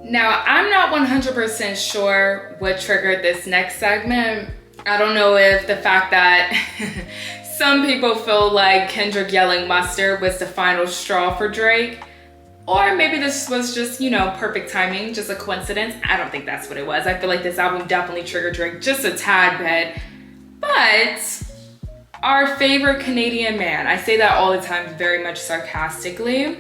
Now, I'm not 100% sure what triggered this next segment. I don't know if the fact that some people feel like Kendrick yelling mustard was the final straw for Drake, or maybe this was just, perfect timing, just a coincidence. I don't think that's what it was. I feel like this album definitely triggered Drake just a tad bit. But our favorite Canadian man, I say that all the time very much sarcastically.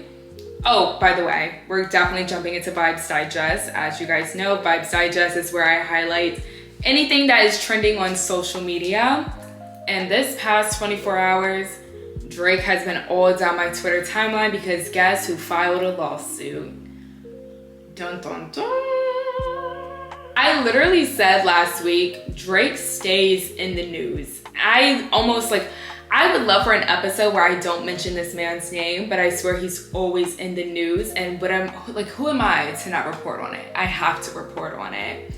Oh, by the way, we're definitely jumping into Vibes Digest. As you guys know, Vibes Digest is where I highlight anything that is trending on social media. And this past 24 hours, Drake has been all down my Twitter timeline because guess who filed a lawsuit? Dun dun dun. I literally said last week, Drake stays in the news. I would love for an episode where I don't mention this man's name, but I swear he's always in the news. And who am I to not report on it? I have to report on it.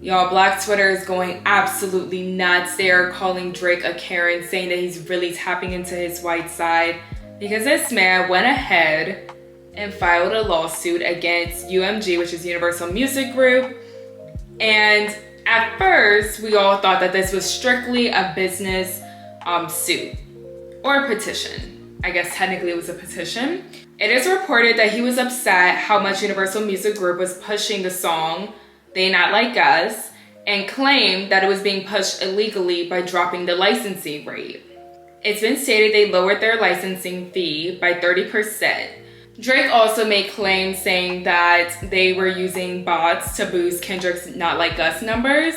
Y'all, Black Twitter is going absolutely nuts. They are calling Drake a Karen, saying that he's really tapping into his white side because this man went ahead and filed a lawsuit against UMG, which is Universal Music Group. And at first, we all thought that this was strictly a business suit or petition. I guess technically it was a petition. It is reported that he was upset how much Universal Music Group was pushing the song They Not Like Us and claimed that it was being pushed illegally by dropping the licensing rate. It's been stated they lowered their licensing fee by 30%. Drake also made claims saying that they were using bots to boost Kendrick's Not Like Us numbers.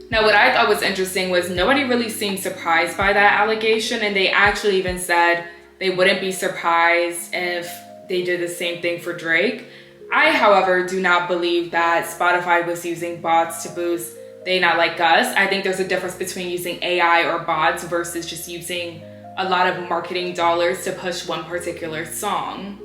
Now, what I thought was interesting was nobody really seemed surprised by that allegation, and they actually even said they wouldn't be surprised if they did the same thing for Drake. I, however, do not believe that Spotify was using bots to boost They Not Like Us. I think there's a difference between using AI or bots versus just using a lot of marketing dollars to push one particular song.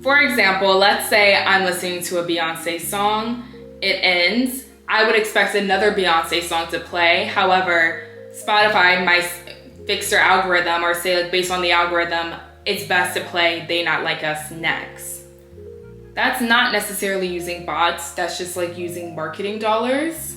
For example, let's say I'm listening to a Beyonce song, it ends, I would expect another Beyonce song to play. However, Spotify might fix their algorithm or say based on the algorithm, it's best to play They Not Like Us next. That's not necessarily using bots, that's just using marketing dollars.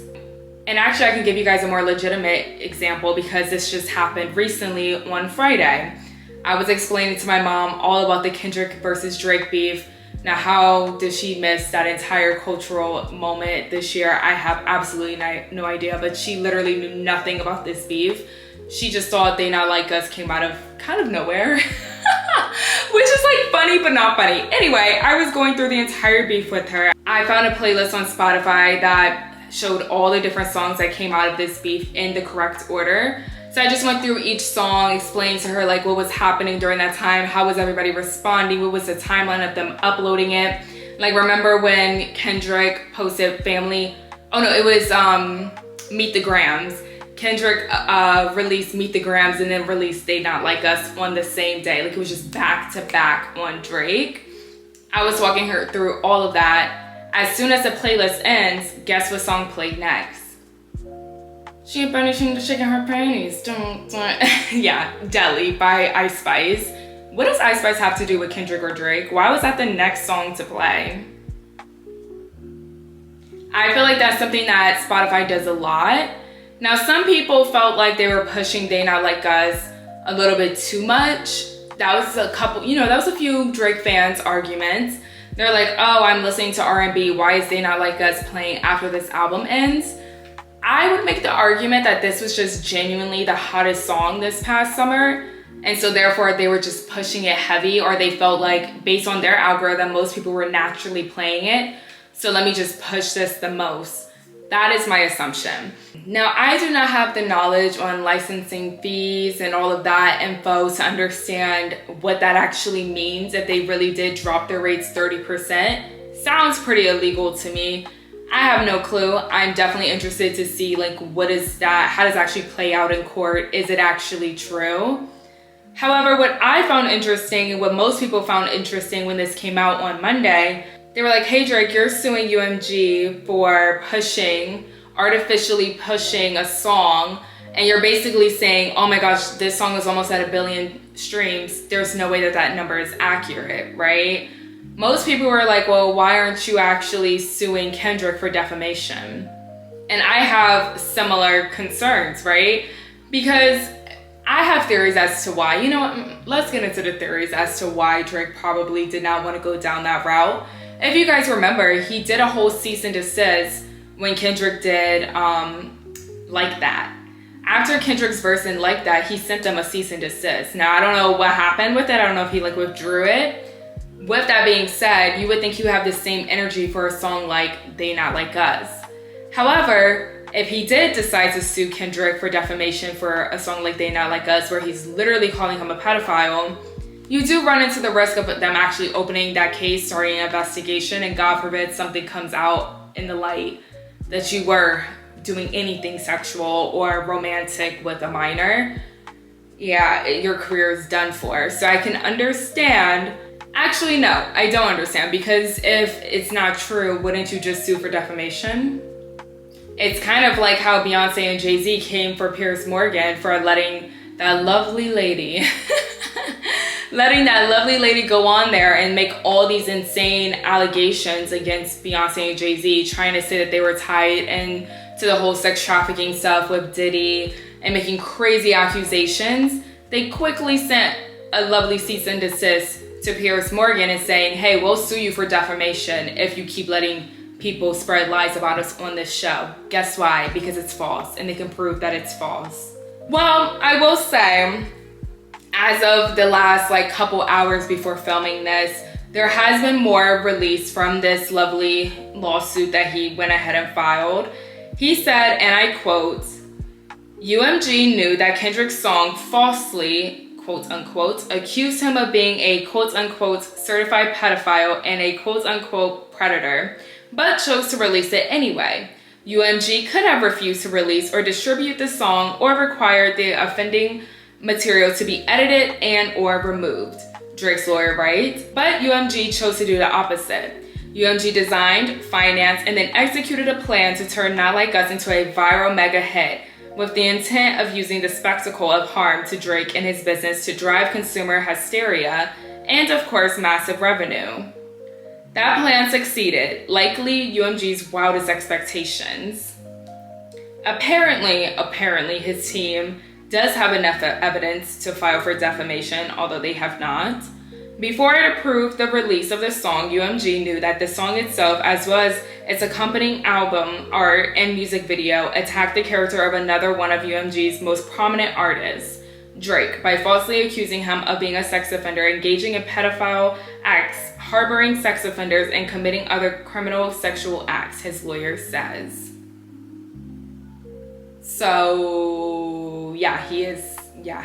And actually I can give you guys a more legitimate example because this just happened recently on Friday. I was explaining to my mom all about the Kendrick versus Drake beef. Now, how did she miss that entire cultural moment this year? I have absolutely no idea, but she literally knew nothing about this beef. She just thought They Not Like Us came out of kind of nowhere, which is funny, but not funny. Anyway, I was going through the entire beef with her. I found a playlist on Spotify that showed all the different songs that came out of this beef in the correct order. So I just went through each song, explained to her what was happening during that time, how was everybody responding, what was the timeline of them uploading it. Remember when Kendrick posted Family? Oh no, it was Meet the Grams. Kendrick released Meet the Grams and then released They Not Like Us on the same day. It was just back to back on Drake. I was walking her through all of that. As soon as the playlist ends, guess what song played next? She ain't finishing shaking her panties. Don't. Yeah, Deli by Ice Spice. What does Ice Spice have to do with Kendrick or Drake? Why was that the next song to play? I feel like that's something that Spotify does a lot. Now, some people felt like they were pushing They Not Like Us a little bit too much. That was a few Drake fans' arguments. They're like, oh, I'm listening to R&B. Why is They Not Like Us playing after this album ends? I would make the argument that this was just genuinely the hottest song this past summer. And so therefore they were just pushing it heavy, or they felt like based on their algorithm, most people were naturally playing it. So let me just push this the most. That is my assumption. Now, I do not have the knowledge on licensing fees and all of that info to understand what that actually means if they really did drop their rates 30%. Sounds pretty illegal to me. I have no clue. I'm definitely interested to see what is that, how does it actually play out in court? Is it actually true? However, what I found interesting and what most people found interesting when this came out on Monday, they were like, hey Drake, you're suing UMG for artificially pushing a song, and you're basically saying, oh my gosh, this song is almost at 1 billion streams. There's no way that number is accurate, right? most people were like, well, why aren't you actually suing Kendrick for defamation? And I have similar concerns, right? Because I have theories as to why. You know what? Let's get into the theories as to why Drake probably did not want to go down that route. If you guys remember, he did a whole cease and desist when Kendrick did Like That. After Kendrick's verse in Like That, he sent them a cease and desist. Now, I don't know what happened with it. I don't know if he like withdrew it. With that being said, you would think you have the same energy for a song like They Not Like Us. However, if he did decide to sue Kendrick for defamation for a song like They Not Like Us, where he's literally calling him a pedophile, you do run into the risk of them actually opening that case, starting an investigation, and God forbid something comes out in the light that you were doing anything sexual or romantic with a minor. Yeah, your career is done for. So I can understand. Actually, no, I don't understand, because if it's not true, wouldn't you just sue for defamation? It's kind of like how Beyonce and Jay-Z came for Piers Morgan for letting that lovely lady go on there and make all these insane allegations against Beyonce and Jay-Z, trying to say that they were tied into the whole sex trafficking stuff with Diddy and making crazy accusations. They quickly sent a lovely cease and desist to Piers Morgan and saying, hey, we'll sue you for defamation if you keep letting people spread lies about us on this show. Guess why? Because it's false, and they can prove that it's false. Well, I will say, as of the last couple hours before filming this, there has been more released from this lovely lawsuit that he went ahead and filed. He said, and I quote, UMG knew that Kendrick's song falsely, quote unquote, accused him of being a quote unquote certified pedophile and a quote unquote predator, but chose to release it anyway. UMG could have refused to release or distribute the song or required the offending material to be edited and or removed, Drake's lawyer writes, but UMG chose to do the opposite. UMG designed, financed, and then executed a plan to turn Not Like Us into a viral mega hit, with the intent of using the spectacle of harm to Drake and his business to drive consumer hysteria and, of course, massive revenue. That plan succeeded, likely UMG's wildest expectations. Apparently, his team does have enough evidence to file for defamation, although they have not. Before it approved the release of the song, UMG knew that the song itself, as well as its accompanying album, art, and music video, attacked the character of another one of UMG's most prominent artists, Drake, by falsely accusing him of being a sex offender, engaging in pedophile acts, harboring sex offenders, and committing other criminal sexual acts, his lawyer says. So, yeah, he is, yeah.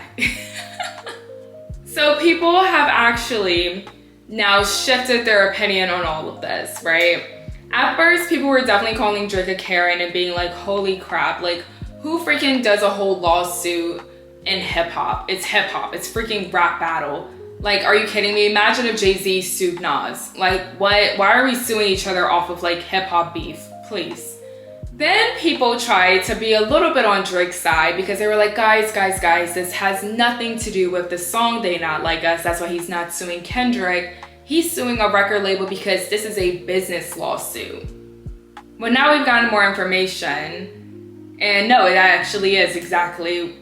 So people have actually now shifted their opinion on all of this, right? At first, people were definitely calling Drake a Karen and being like, holy crap, like, who freaking does a whole lawsuit in hip-hop? It's hip-hop, it's freaking rap battle. Like, are you kidding me? Imagine if Jay-Z sued Nas. Like, what? Why are we suing each other off of like hip-hop beef? Please. Then people tried to be a little bit on Drake's side because they were like, guys, this has nothing to do with the song They Not Like Us. That's why he's not suing Kendrick. He's suing a record label because this is a business lawsuit. Well, now we've gotten more information. And no, it actually is exactly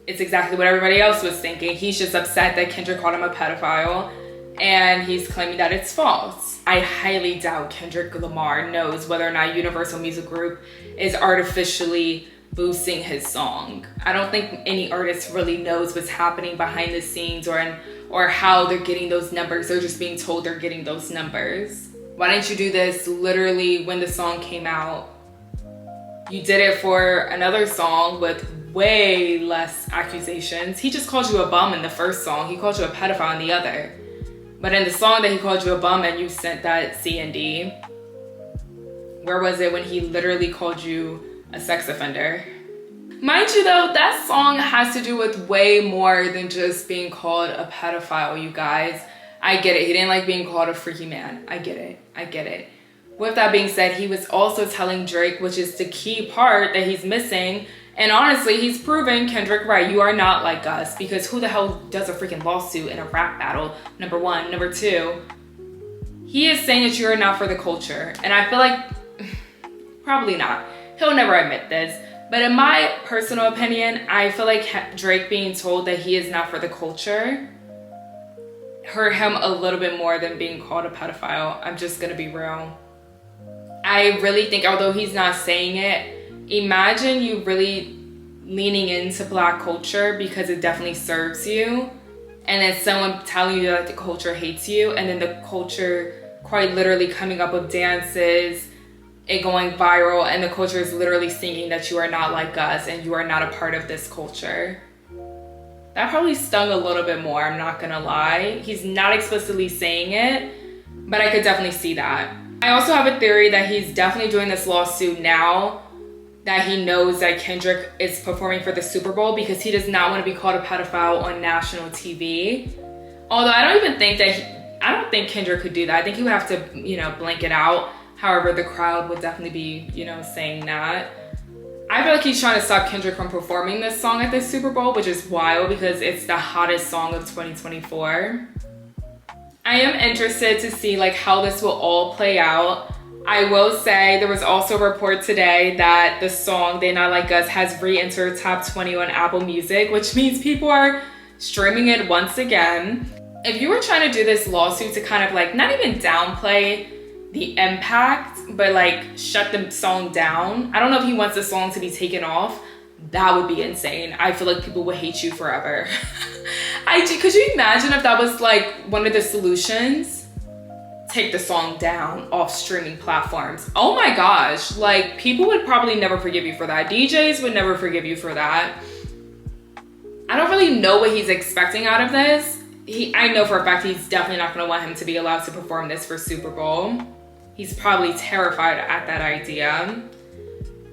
what everybody else was thinking. He's just upset that Kendrick called him a pedophile, and he's claiming that it's false. I highly doubt Kendrick Lamar knows whether or not Universal Music Group is artificially boosting his song. I don't think any artist really knows what's happening behind the scenes or how they're getting those numbers. They're just being told they're getting those numbers. Why didn't you do this literally when the song came out? You did it for another song with way less accusations. He just called you a bum in the first song. He called you a pedophile in the other. But in the song that he called you a bum and you sent that C&D, where was it when he literally called you a sex offender? Mind you though, that song has to do with way more than just being called a pedophile, you guys. I get it. He didn't like being called a freaky man. I get it. With that being said, he was also telling Drake, which is the key part that he's missing, and honestly, he's proving Kendrick right. You are not like us, because who the hell does a freaking lawsuit in a rap battle? Number one. Number two, he is saying that you are not for the culture. And I feel like, probably not. He'll never admit this. But in my personal opinion, I feel like Drake being told that he is not for the culture hurt him a little bit more than being called a pedophile. I'm just gonna be real. I really think, although he's not saying it, imagine you really leaning into Black culture because it definitely serves you, and then someone telling you that the culture hates you, and then the culture quite literally coming up with dances, it going viral, and the culture is literally singing that you are not like us and you are not a part of this culture. That probably stung a little bit more, I'm not gonna lie. He's not explicitly saying it, but I could definitely see that. I also have a theory that he's definitely doing this lawsuit now that he knows that Kendrick is performing for the Super Bowl, because he does not want to be called a pedophile on national TV. Although I don't even think that, I don't think Kendrick could do that. I think he would have to, you know, blank it out. However, the crowd would definitely be, you know, saying that. I feel like he's trying to stop Kendrick from performing this song at the Super Bowl, which is wild because it's the hottest song of 2024. I am interested to see like how this will all play out. I will say there was also a report today that the song They Not Like Us has re-entered top 20 on Apple Music, which means people are streaming it once again. If you were trying to do this lawsuit to kind of like not even downplay the impact, but like shut the song down. I don't know if he wants the song to be taken off. That would be insane. I feel like people would hate you forever. Could you imagine if that was like one of the solutions? Take the song down off streaming platforms. Oh my gosh, like people would probably never forgive you for that. DJs would never forgive you for that. I don't really know what he's expecting out of this. I know for a fact he's definitely not gonna want him to be allowed to perform this for Super Bowl. He's probably terrified at that idea.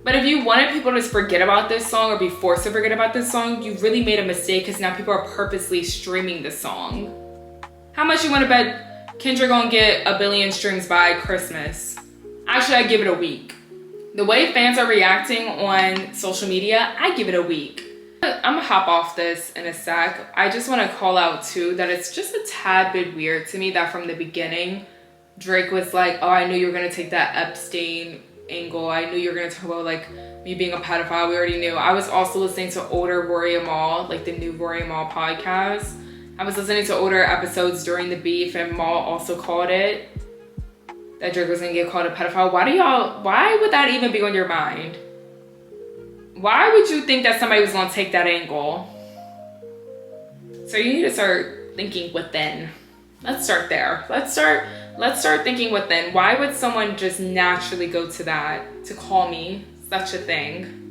But if you wanted people to forget about this song or be forced to forget about this song, you really made a mistake, because now people are purposely streaming the song. How much you wanna bet Kendrick gonna get 1 billion streams by Christmas? Actually, I give it a week. The way fans are reacting on social media, I give it a week. I'm gonna hop off this in a sec. I just wanna call out too that it's just a tad bit weird to me that from the beginning, Drake was like, oh, I knew you were gonna take that Epstein angle. I knew you were gonna talk about like me being a pedophile. We already knew. I was also listening to older Rory Amal, like the new Rory Amal podcast. I was listening to older episodes during the beef, and Mal also called it that Drake was gonna get called a pedophile. Why would that even be on your mind? Why would you think that somebody was gonna take that angle? So you need to start thinking within. Let's start there. Let's start thinking within. Why would someone just naturally go to that, to call me such a thing?